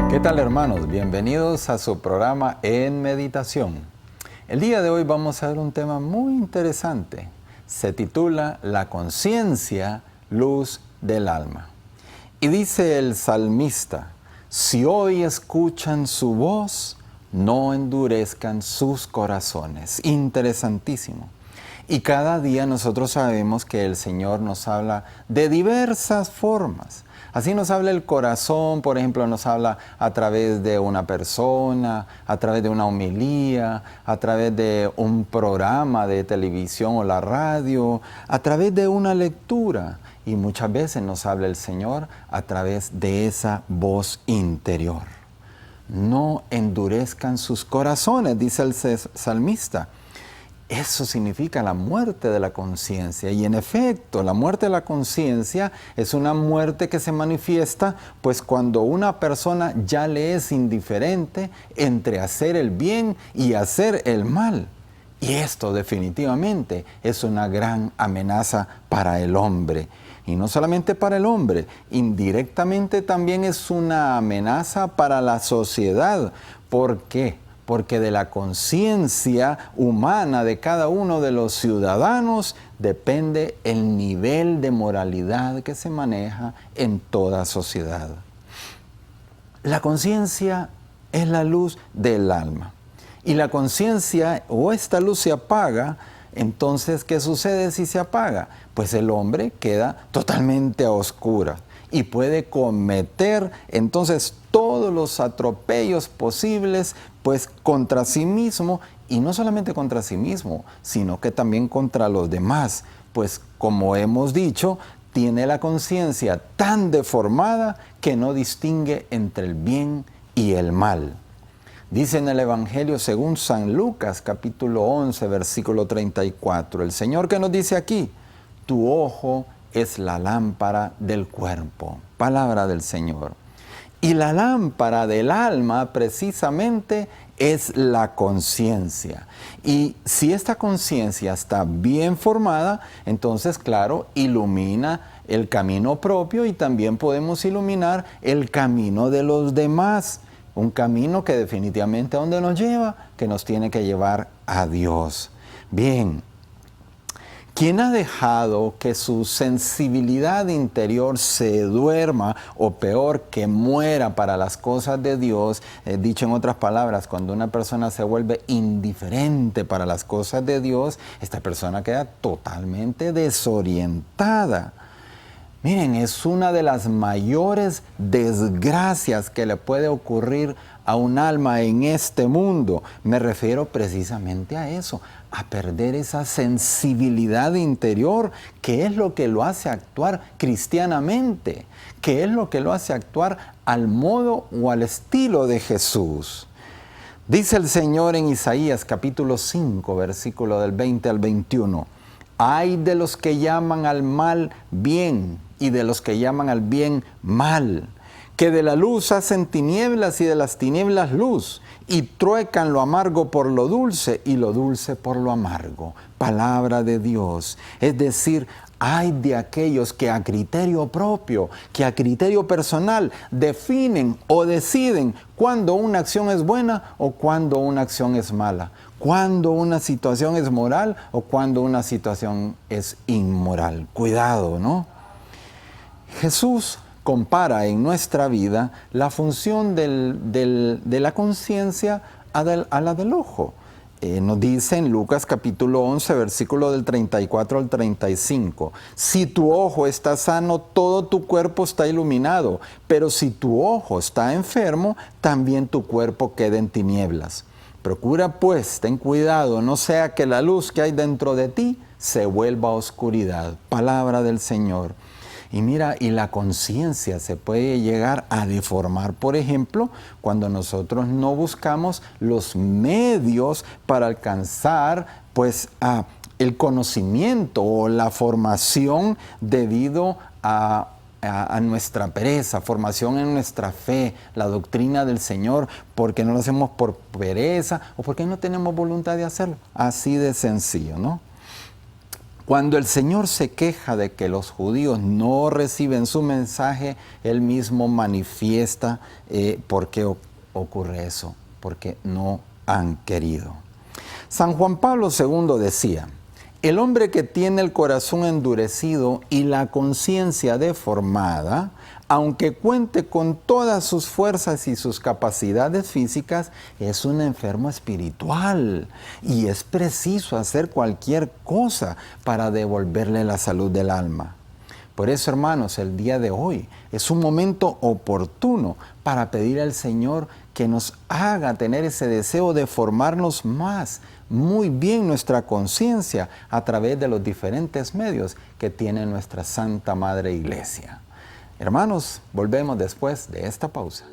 ¿Qué tal, hermanos? Bienvenidos a su programa En Meditación. El día de hoy vamos a ver un tema muy interesante. Se titula La conciencia, luz del alma. Y dice el salmista: si hoy escuchan su voz, no endurezcan sus corazones. Interesantísimo. Y cada día nosotros sabemos que el Señor nos habla de diversas formas. Así nos habla el corazón, por ejemplo, nos habla a través de una persona, a través de una homilía, a través de un programa de televisión o la radio, a través de una lectura. Y muchas veces nos habla el Señor a través de esa voz interior. No endurezcan sus corazones, dice el salmista. Eso significa la muerte de la conciencia. Y en efecto, la muerte de la conciencia es una muerte que se manifiesta pues cuando una persona ya le es indiferente entre hacer el bien y hacer el mal. Y esto definitivamente es una gran amenaza para el hombre. Y no solamente para el hombre, indirectamente también es una amenaza para la sociedad. ¿Por qué? Porque de la conciencia humana de cada uno de los ciudadanos depende el nivel de moralidad que se maneja en toda sociedad. La conciencia es la luz del alma. Y la conciencia o esta luz se apaga, entonces ¿qué sucede si se apaga? Pues el hombre queda totalmente a oscuras y puede cometer entonces todos los atropellos posibles pues contra sí mismo, y no solamente contra sí mismo, sino que también contra los demás, pues como hemos dicho, tiene la conciencia tan deformada que no distingue entre el bien y el mal. Dice en el Evangelio según San Lucas, capítulo 11, versículo 34, el Señor que nos dice aquí: tu ojo es la lámpara del cuerpo. Palabra del Señor. Y la lámpara del alma precisamente es la conciencia. Y si esta conciencia está bien formada, entonces claro, ilumina el camino propio y también podemos iluminar el camino de los demás. Un camino que definitivamente a dónde nos lleva, que nos tiene que llevar a Dios. Bien. ¿Quién ha dejado que su sensibilidad interior se duerma o peor, que muera para las cosas de Dios? Dicho en otras palabras, cuando una persona se vuelve indiferente para las cosas de Dios, esta persona queda totalmente desorientada. Miren, es una de las mayores desgracias que le puede ocurrir a un alma en este mundo. Me refiero precisamente a eso, a perder esa sensibilidad interior, que es lo que lo hace actuar cristianamente, que es lo que lo hace actuar al modo o al estilo de Jesús. Dice el Señor en Isaías capítulo 5, versículo del 20 al 21, ay de los que llaman al mal bien y de los que llaman al bien mal, que de la luz hacen tinieblas y de las tinieblas luz, y truecan lo amargo por lo dulce y lo dulce por lo amargo. Palabra de Dios. Es decir, hay de aquellos que a criterio propio, que a criterio personal definen o deciden cuándo una acción es buena o cuándo una acción es mala, cuándo una situación es moral o cuándo una situación es inmoral. Cuidado, ¿no? Jesús compara en nuestra vida la función de la conciencia a la del ojo. Nos dice en Lucas capítulo 11, versículo del 34 al 35, si tu ojo está sano, todo tu cuerpo está iluminado, pero si tu ojo está enfermo, también tu cuerpo queda en tinieblas. Procura pues, ten cuidado, no sea que la luz que hay dentro de ti se vuelva oscuridad. Palabra del Señor. Y mira, y la conciencia se puede llegar a deformar, por ejemplo, cuando nosotros no buscamos los medios para alcanzar, pues, el conocimiento o la formación debido a nuestra pereza, formación en nuestra fe, la doctrina del Señor, porque no lo hacemos por pereza o porque no tenemos voluntad de hacerlo. Así de sencillo, ¿no? Cuando el Señor se queja de que los judíos no reciben su mensaje, Él mismo manifiesta por qué ocurre eso, porque no han querido. San Juan Pablo II decía: el hombre que tiene el corazón endurecido y la conciencia deformada, aunque cuente con todas sus fuerzas y sus capacidades físicas, es un enfermo espiritual y es preciso hacer cualquier cosa para devolverle la salud del alma. Por eso, hermanos, el día de hoy es un momento oportuno para pedir al Señor que nos haga tener ese deseo de formarnos más, muy bien nuestra conciencia a través de los diferentes medios que tiene nuestra Santa Madre Iglesia. Hermanos, volvemos después de esta pausa.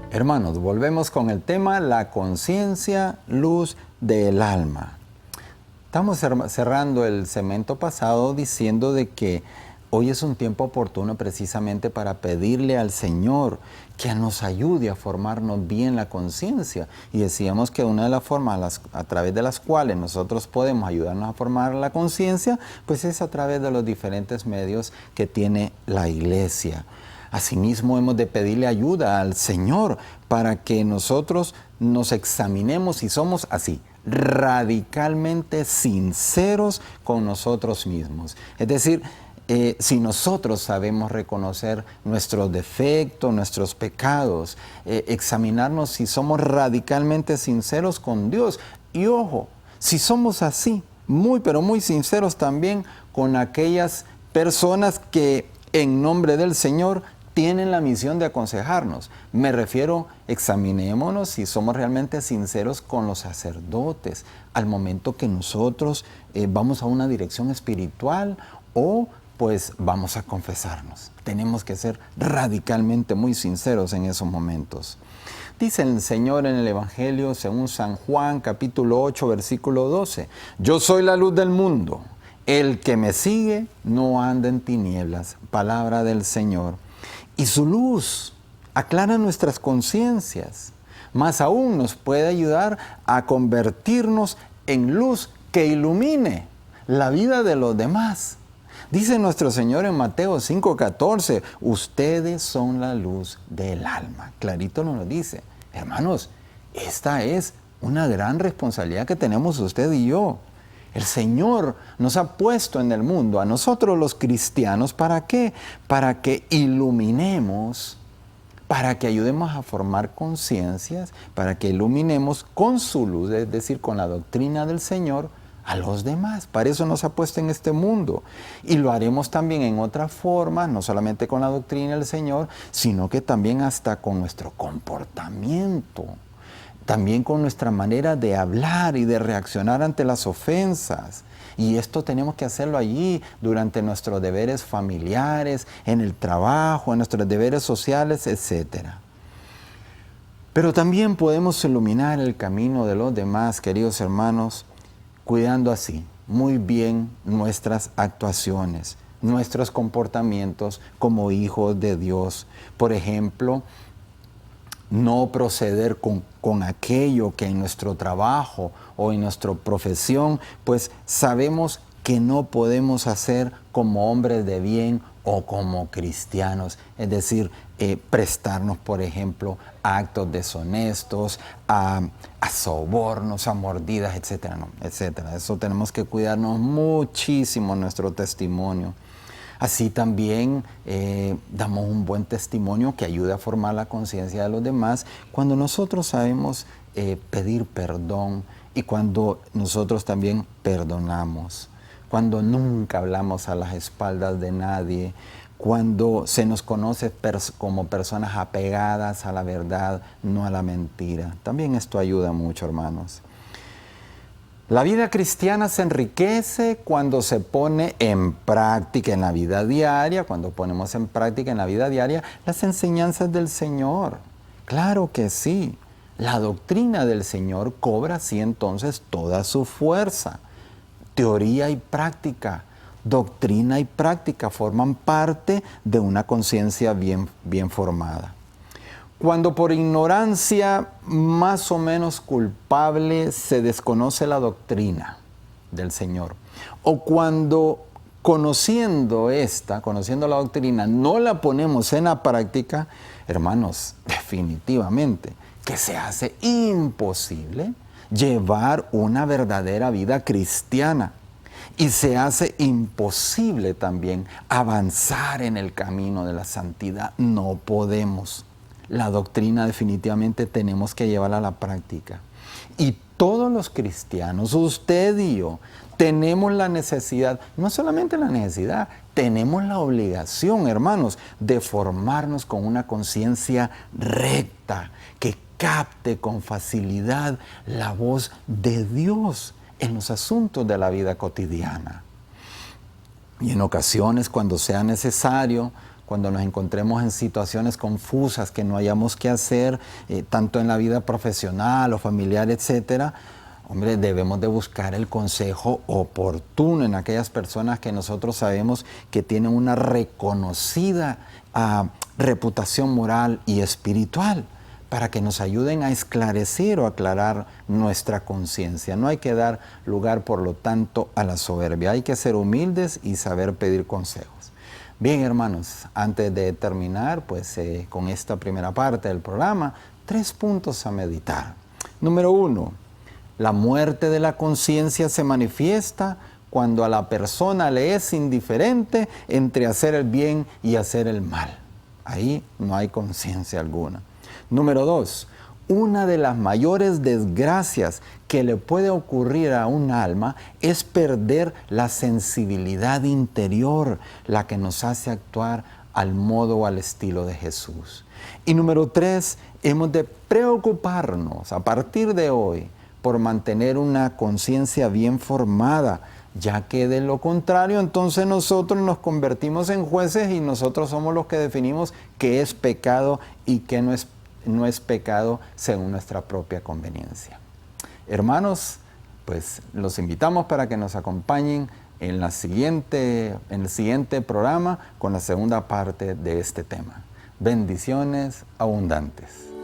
Hermanos, volvemos con el tema la conciencia, luz del alma. Estamos cerrando el segmento pasado diciendo de que hoy es un tiempo oportuno precisamente para pedirle al Señor que nos ayude a formarnos bien la conciencia. Y decíamos que una de las formas a través de las cuales nosotros podemos ayudarnos a formar la conciencia, pues es a través de los diferentes medios que tiene la Iglesia. Asimismo, hemos de pedirle ayuda al Señor para que nosotros nos examinemos y somos así, radicalmente sinceros con nosotros mismos. Es decir, si nosotros sabemos reconocer nuestros defectos, nuestros pecados, examinarnos si somos radicalmente sinceros con Dios. Y ojo, si somos así, pero muy sinceros también con aquellas personas que en nombre del Señor tienen la misión de aconsejarnos. Me refiero, examinémonos si somos realmente sinceros con los sacerdotes al momento que nosotros vamos a una dirección espiritual o pues vamos a confesarnos. Tenemos que ser radicalmente muy sinceros en esos momentos. Dice el Señor en el Evangelio según San Juan, capítulo 8, versículo 12. Yo soy la luz del mundo. El que me sigue no anda en tinieblas. Palabra del Señor. Y su luz aclara nuestras conciencias. Más aún nos puede ayudar a convertirnos en luz que ilumine la vida de los demás. Dice nuestro Señor en Mateo 5:14, ustedes son la luz del alma. Clarito nos lo dice. Hermanos, esta es una gran responsabilidad que tenemos usted y yo. El Señor nos ha puesto en el mundo, a nosotros los cristianos, ¿para qué? Para que iluminemos, para que ayudemos a formar conciencias, para que iluminemos con su luz, es decir, con la doctrina del Señor, a los demás. Para eso nos ha puesto en este mundo. Y lo haremos también en otra forma, no solamente con la doctrina del Señor, sino que también hasta con nuestro comportamiento. También con nuestra manera de hablar y de reaccionar ante las ofensas. Y esto tenemos que hacerlo allí durante nuestros deberes familiares, en el trabajo, en nuestros deberes sociales, etc. Pero también podemos iluminar el camino de los demás, queridos hermanos, cuidando así muy bien nuestras actuaciones, nuestros comportamientos como hijos de Dios. Por ejemplo, no proceder con aquello que en nuestro trabajo o en nuestra profesión, pues sabemos que no podemos hacer como hombres de bien o como cristianos. Es decir, prestarnos, por ejemplo, a actos deshonestos, a sobornos, a mordidas, etcétera, ¿no? Etcétera. Eso tenemos que cuidarnos muchísimo en nuestro testimonio. Así también damos un buen testimonio que ayuda a formar la conciencia de los demás cuando nosotros sabemos pedir perdón y cuando nosotros también perdonamos, cuando nunca hablamos a las espaldas de nadie, cuando se nos conoce como personas apegadas a la verdad, no a la mentira. También esto ayuda mucho, hermanos. La vida cristiana se enriquece cuando se pone en práctica en la vida diaria, cuando ponemos en práctica en la vida diaria las enseñanzas del Señor. Claro que sí. La doctrina del Señor cobra así entonces toda su fuerza. Teoría y práctica doctrina y práctica forman parte de una conciencia bien formada. Cuando por ignorancia más o menos culpable se desconoce la doctrina del Señor, o cuando conociendo la doctrina, no la ponemos en la práctica, hermanos, definitivamente que se hace imposible llevar una verdadera vida cristiana. Y se hace imposible también avanzar en el camino de la santidad. No podemos. La doctrina definitivamente tenemos que llevarla a la práctica. Y todos los cristianos, usted y yo, tenemos la necesidad, no solamente la necesidad, tenemos la obligación, hermanos, de formarnos con una conciencia recta, que capte con facilidad la voz de Dios en los asuntos de la vida cotidiana. Y en ocasiones, cuando sea necesario, cuando nos encontremos en situaciones confusas que no hayamos qué hacer, tanto en la vida profesional o familiar, etcétera, hombre, debemos de buscar el consejo oportuno en aquellas personas que nosotros sabemos que tienen una reconocida reputación moral y espiritual, para que nos ayuden a esclarecer o aclarar nuestra conciencia. No hay que dar lugar, por lo tanto, a la soberbia. Hay que ser humildes y saber pedir consejos. Bien, hermanos, antes de terminar, pues con esta primera parte del programa, 3 puntos a meditar. Número 1, la muerte de la conciencia se manifiesta cuando a la persona le es indiferente entre hacer el bien y hacer el mal. Ahí no hay conciencia alguna. Número 2, una de las mayores desgracias que le puede ocurrir a un alma es perder la sensibilidad interior, la que nos hace actuar al modo o al estilo de Jesús. Y número 3, hemos de preocuparnos a partir de hoy por mantener una conciencia bien formada, ya que de lo contrario entonces nosotros nos convertimos en jueces y nosotros somos los que definimos qué es pecado y qué no es pecado según nuestra propia conveniencia. Hermanos, pues los invitamos para que nos acompañen en el siguiente programa con la segunda parte de este tema. Bendiciones abundantes.